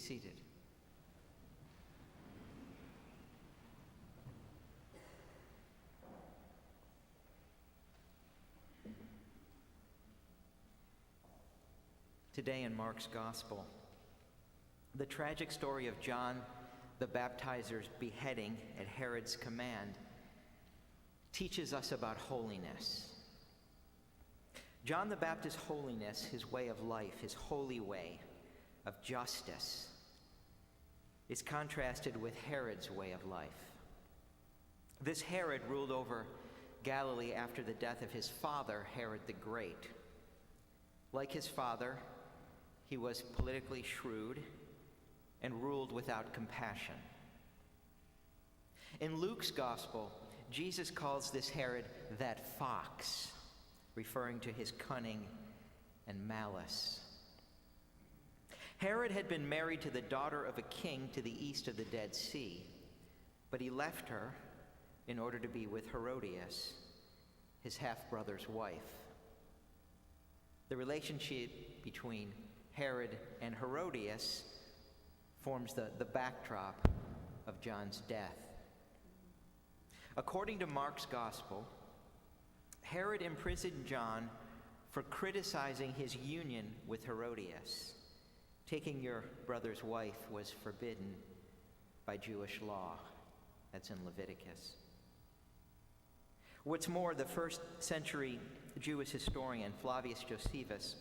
seated. Today in Mark's Gospel, the tragic story of John the Baptizer's beheading at Herod's command teaches us about holiness. John the Baptist's holiness, his way of life, his holy way of justice, is contrasted with Herod's way of life. This Herod ruled over Galilee after the death of his father, Herod the Great. Like his father, he was politically shrewd and ruled without compassion. In Luke's gospel, Jesus calls this Herod that fox, referring to his cunning and malice. Herod had been married to the daughter of a king to the east of the Dead Sea, but he left her in order to be with Herodias, his half-brother's wife. The relationship between Herod and Herodias forms the backdrop of John's death. According to Mark's gospel, Herod imprisoned John for criticizing his union with Herodias. Taking your brother's wife was forbidden by Jewish law. That's in Leviticus. What's more, the first century Jewish historian Flavius Josephus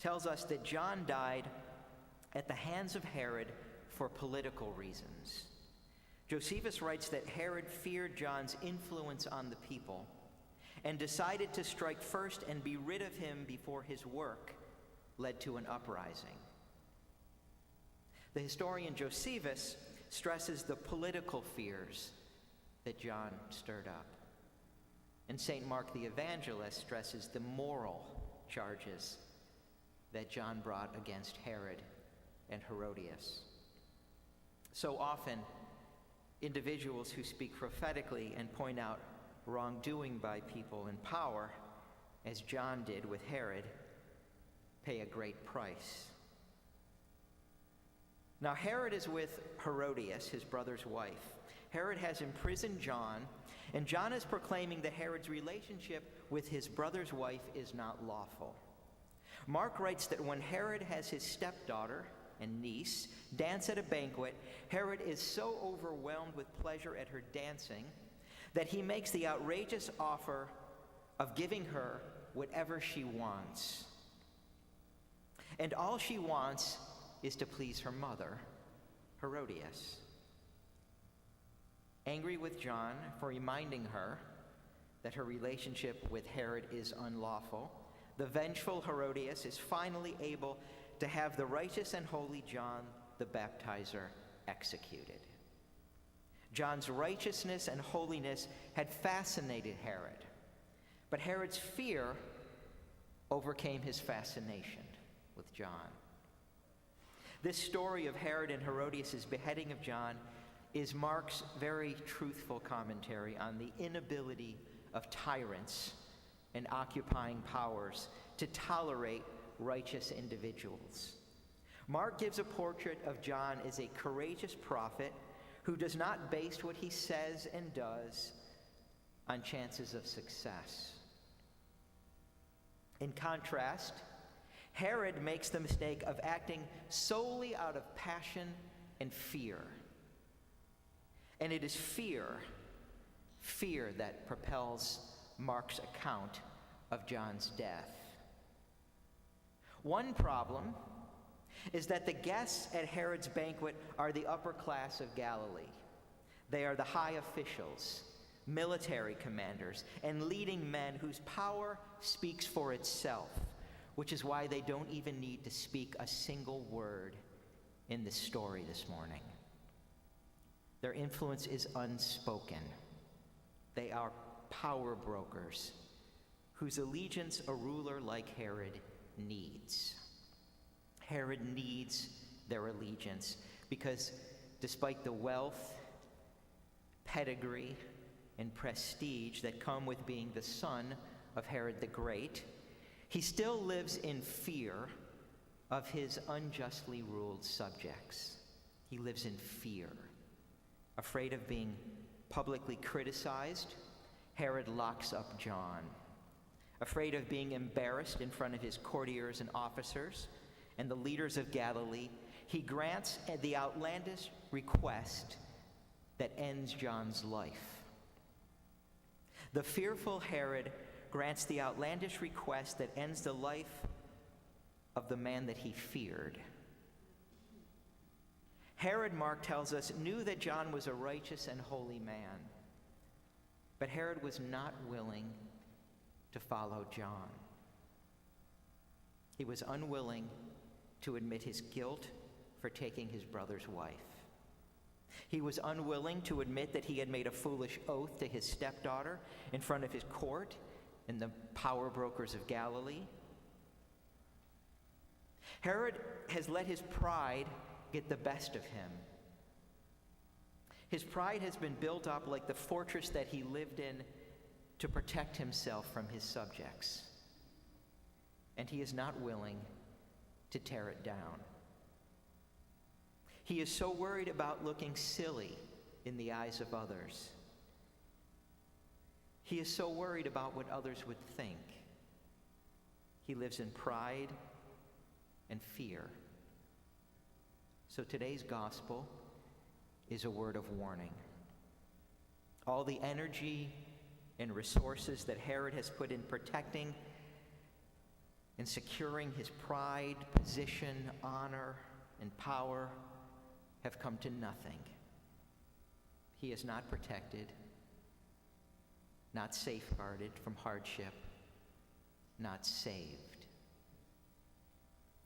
tells us that John died at the hands of Herod for political reasons. Josephus writes that Herod feared John's influence on the people and decided to strike first and be rid of him before his work led to an uprising. The historian Josephus stresses the political fears that John stirred up. And St. Mark the Evangelist stresses the moral charges that John brought against Herod and Herodias. So often, individuals who speak prophetically and point out wrongdoing by people in power, as John did with Herod, pay a great price. Now, Herod is with Herodias, his brother's wife. Herod has imprisoned John, and John is proclaiming that Herod's relationship with his brother's wife is not lawful. Mark writes that when Herod has his stepdaughter and niece dance at a banquet, Herod is so overwhelmed with pleasure at her dancing that he makes the outrageous offer of giving her whatever she wants. And all she wants is to please her mother, Herodias. Angry with John for reminding her that her relationship with Herod is unlawful, the vengeful Herodias is finally able to have the righteous and holy John the Baptizer executed. John's righteousness and holiness had fascinated Herod, but Herod's fear overcame his fascination with John. This story of Herod and Herodias' beheading of John is Mark's very truthful commentary on the inability of tyrants and occupying powers to tolerate righteous individuals. Mark gives a portrait of John as a courageous prophet who does not base what he says and does on chances of success. In contrast, Herod makes the mistake of acting solely out of passion and fear. And it is fear that propels Mark's account of John's death. One problem is that the guests at Herod's banquet are the upper class of Galilee. They are the high officials, military commanders, and leading men whose power speaks for itself, which is why they don't even need to speak a single word in this story this morning. Their influence is unspoken. They are power brokers whose allegiance a ruler like Herod needs. Herod needs their allegiance because despite the wealth, pedigree, and prestige that come with being the son of Herod the Great, he still lives in fear of his unjustly ruled subjects. He lives in fear. Afraid of being publicly criticized, Herod locks up John. Afraid of being embarrassed in front of his courtiers and officers and the leaders of Galilee, he grants the outlandish request that ends John's life. The fearful Herod grants the outlandish request that ends the life of the man that he feared. Herod, Mark tells us, knew that John was a righteous and holy man, but Herod was not willing to follow John. He was unwilling to admit his guilt for taking his brother's wife. He was unwilling to admit that he had made a foolish oath to his stepdaughter in front of his court and the power brokers of Galilee. Herod has let his pride get the best of him. His pride has been built up like the fortress that he lived in to protect himself from his subjects. And he is not willing to tear it down. He is so worried about looking silly in the eyes of others. He is so worried about what others would think. He lives in pride and fear. So today's gospel is a word of warning. All the energy and resources that Herod has put in protecting and securing his pride, position, honor, and power have come to nothing. He is not protected, not safeguarded from hardship, not saved.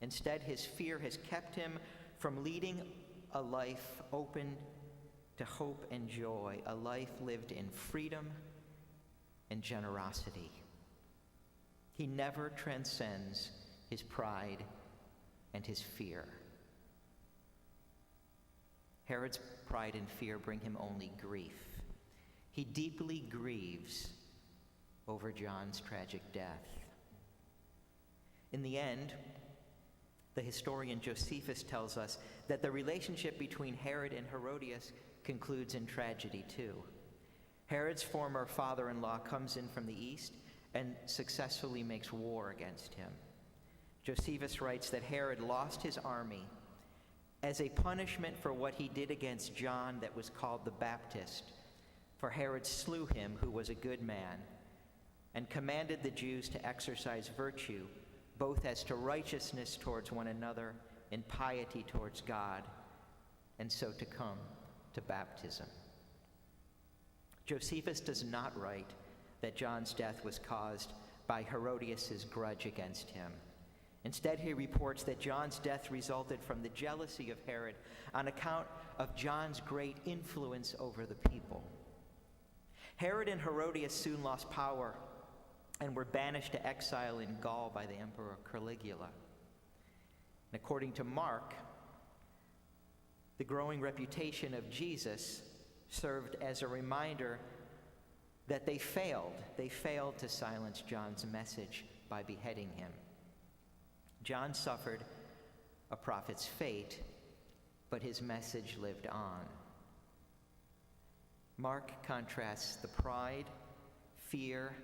Instead, his fear has kept him from leading a life open to hope and joy, a life lived in freedom and generosity. He never transcends his pride and his fear. Herod's pride and fear bring him only grief. He deeply grieves over John's tragic death. In the end, the historian Josephus tells us that the relationship between Herod and Herodias concludes in tragedy too. Herod's former father-in-law comes in from the east and successfully makes war against him. Josephus writes that Herod lost his army as a punishment for what he did against John that was called the Baptist, for Herod slew him who was a good man and commanded the Jews to exercise virtue, both as to righteousness towards one another and piety towards God, and so to come to baptism. Josephus does not write that John's death was caused by Herodias' grudge against him. Instead, he reports that John's death resulted from the jealousy of Herod on account of John's great influence over the people. Herod and Herodias soon lost power and were banished to exile in Gaul by the Emperor Caligula. And according to Mark, the growing reputation of Jesus served as a reminder that they failed. They failed to silence John's message by beheading him. John suffered a prophet's fate, but his message lived on. Mark contrasts the pride, fear,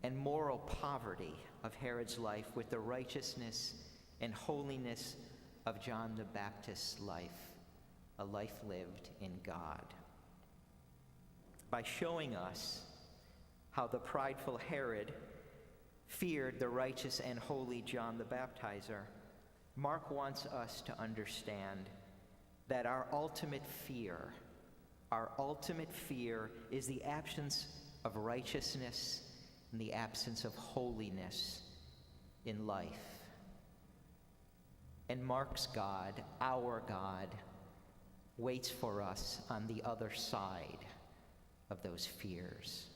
and moral poverty of Herod's life with the righteousness and holiness of John the Baptist's life, a life lived in God. By showing us how the prideful Herod feared the righteous and holy John the Baptizer, Mark wants us to understand that our ultimate fear is the absence of righteousness and the absence of holiness in life. And Mark's God, our God, waits for us on the other side of those fears.